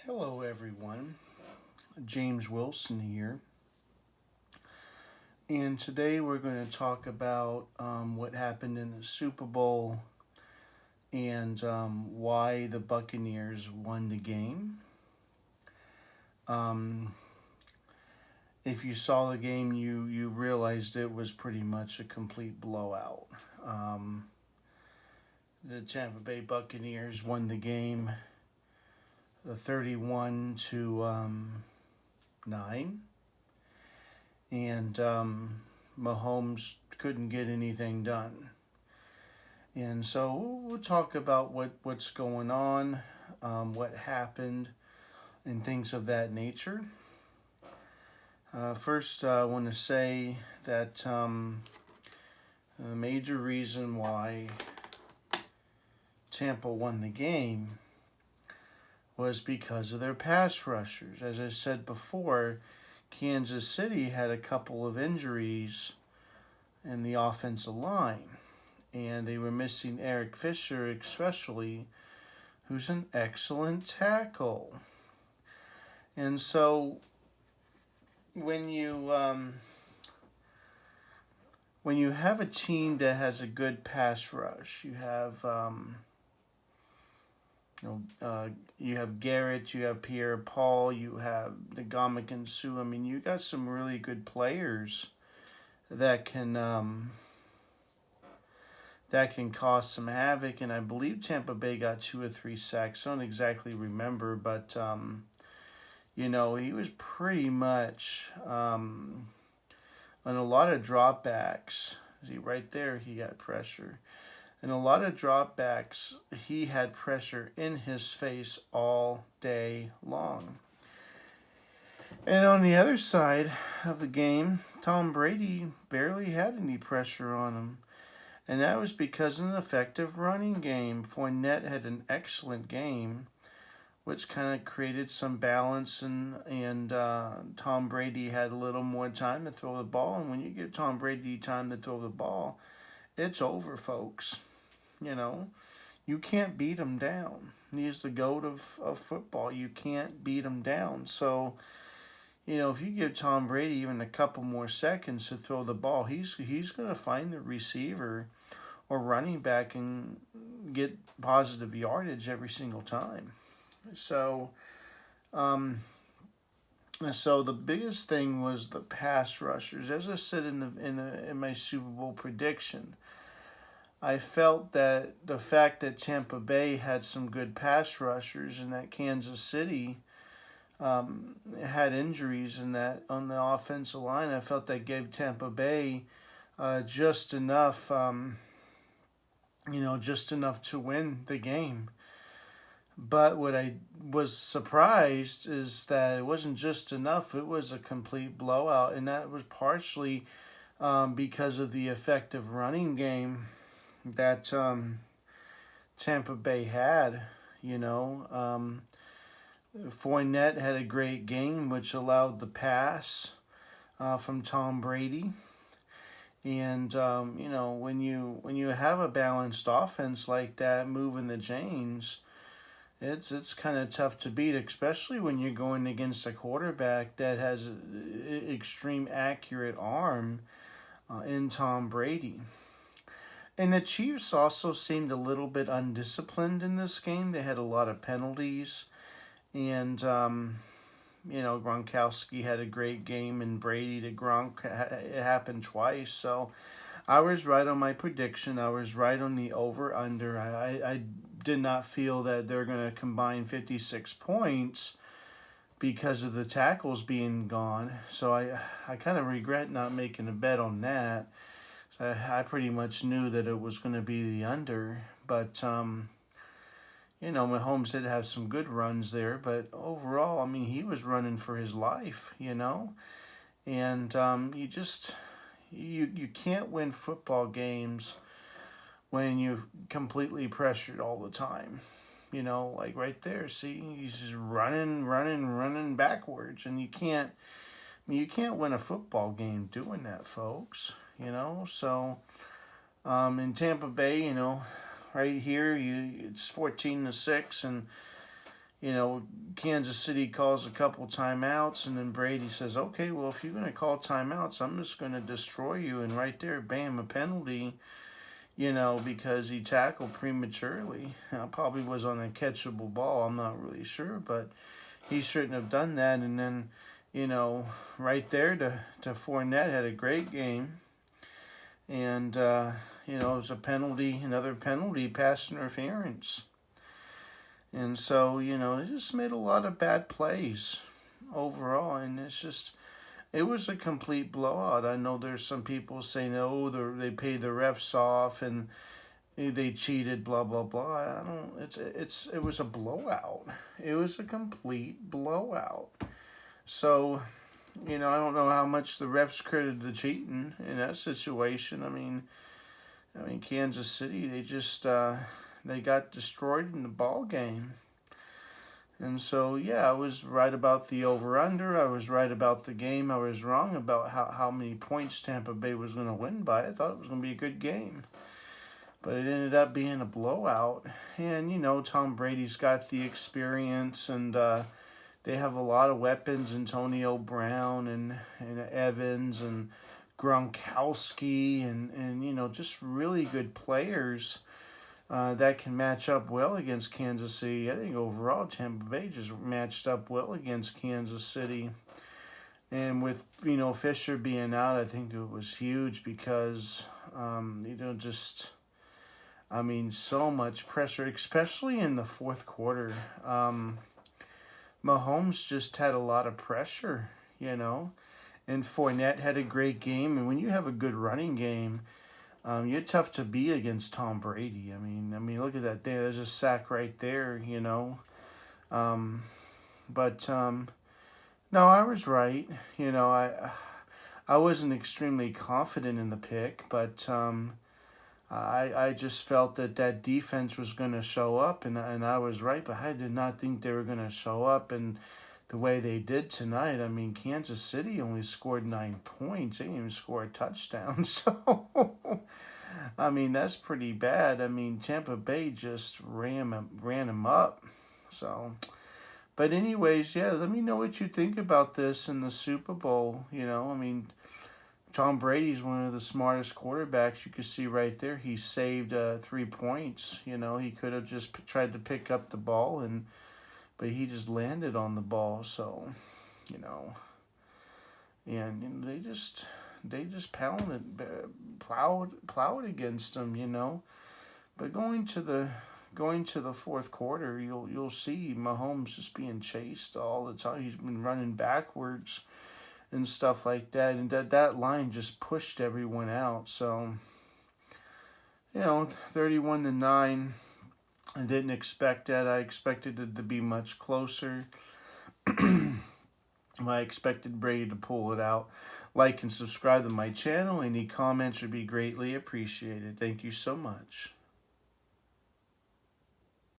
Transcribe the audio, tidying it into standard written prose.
Hello, everyone. James Wilson here. And today we're going to talk about what happened in the Super Bowl and why the Buccaneers won the game. Um, if you saw the game, you realized it was pretty much a complete blowout. Um, the Tampa Bay Buccaneers won the game, 31 to 9. And Mahomes couldn't get anything done. And so we'll talk about what's going on, what happened, and things of that nature. First, I want to say that the major reason why Tampa won the game was because of their pass rushers. As I said before, Kansas City had a couple of injuries in the offensive line, and they were missing Eric Fisher, especially, who's an excellent tackle. And so when you have a team that has a good pass rush, you have you have Garrett, you have Pierre Paul, you have Ndamukong Suh. I mean, you got some really good players that can cause some havoc. And I believe Tampa Bay got 2 or 3 sacks. I don't exactly remember, but he was pretty much on a lot of dropbacks. See, right there, he got pressure. And a lot of dropbacks, he had pressure in his face all day long. And on the other side of the game, Tom Brady barely had any pressure on him. And that was because of an effective running game. Fournette had an excellent game, which kind of created some balance, and Tom Brady had a little more time to throw the ball. And when you give Tom Brady time to throw the ball, it's over, folks. You can't beat him down. He's the GOAT of football. You can't beat him down. So, if you give Tom Brady even a couple more seconds to throw the ball, he's going to find the receiver or running back and get positive yardage every single time. So, so the biggest thing was the pass rushers. As I said in my Super Bowl prediction, I felt that the fact that Tampa Bay had some good pass rushers and that Kansas City had injuries in that on the offensive line, I felt that gave Tampa Bay just enough, just enough to win the game. But what I was surprised is that it wasn't just enough; it was a complete blowout, and that was partially because of the effective running game that Tampa Bay had. Fournette had a great game, which allowed the pass from Tom Brady. And when you have a balanced offense like that, moving the chains, it's kind of tough to beat, especially when you're going against a quarterback that has an extreme accurate arm in Tom Brady. And the Chiefs also seemed a little bit undisciplined in this game. They had a lot of penalties. And, Gronkowski had a great game, and Brady to Gronk, it happened twice. So I was right on my prediction. I was right on the over-under. I did not feel that they're going to combine 56 points because of the tackles being gone. So I kind of regret not making a bet on that. So I pretty much knew that it was going to be the under. But, Mahomes did have some good runs there. But overall, I mean, he was running for his life, And you can't win football games when you're completely pressured all the time. Like right there, see, he's just running backwards, and you can't win a football game doing that, folks. So in Tampa Bay, right here, it's 14-6, and you know, Kansas City calls a couple timeouts, and then Brady says, okay, well, if you're going to call timeouts, I'm just going to destroy you. And right there, bam, a penalty, you know, because he tackled prematurely. Probably was on a catchable ball, I'm not really sure, but he shouldn't have done that. And then, you know, right there to Fournette had a great game. And, you know, it was a penalty, another penalty, pass interference. And so, you know, they just made a lot of bad plays overall. And it's just, it was a complete blowout. I know there's some people saying, oh, they paid the refs off and they cheated, blah, blah, blah. I don't, it was a blowout. It was a complete blowout. So, you know, I don't know how much the refs credited the cheating in that situation. I mean, Kansas City, they just, they got destroyed in the ball game. And so, yeah, I was right about the over-under. I was right about the game. I was wrong about how many points Tampa Bay was going to win by. I thought it was going to be a good game. But it ended up being a blowout. And, you know, Tom Brady's got the experience, and they have a lot of weapons, Antonio Brown and Evans and Gronkowski and you know, just really good players that can match up well against Kansas City. I think overall Tampa Bay just matched up well against Kansas City. And with, you know, Fisher being out, I think it was huge because, you know, just, I mean, so much pressure, especially in the fourth quarter. Mahomes just had a lot of pressure, you know. And Fournette had a great game. And when you have a good running game, you're tough to beat against Tom Brady. I mean, look at that there. There's a sack right there, you know. But no, I was right. You know, I wasn't extremely confident in the pick, but I just felt that defense was going to show up, and I was right. But I did not think they were going to show up and the way they did tonight. I mean, Kansas City only scored 9 points. They didn't even score a touchdown. So, I mean, that's pretty bad. I mean, Tampa Bay just ran them up. So, but anyways, yeah, let me know what you think about this in the Super Bowl. You know, I mean, Tom Brady's one of the smartest quarterbacks. You can see right there, he saved 3 points. You know, he could have just tried to pick up the ball but he just landed on the ball. So, you know, and you know, they just plowed against them. You know, but going to the fourth quarter, you'll see Mahomes just being chased all the time. He's been running backwards and stuff like that, and that line just pushed everyone out. So, you know, 31-9. I didn't expect that. I expected it to be much closer. I expected Brady to pull it out. Like and subscribe to my channel. Any comments would be greatly appreciated. Thank you so much.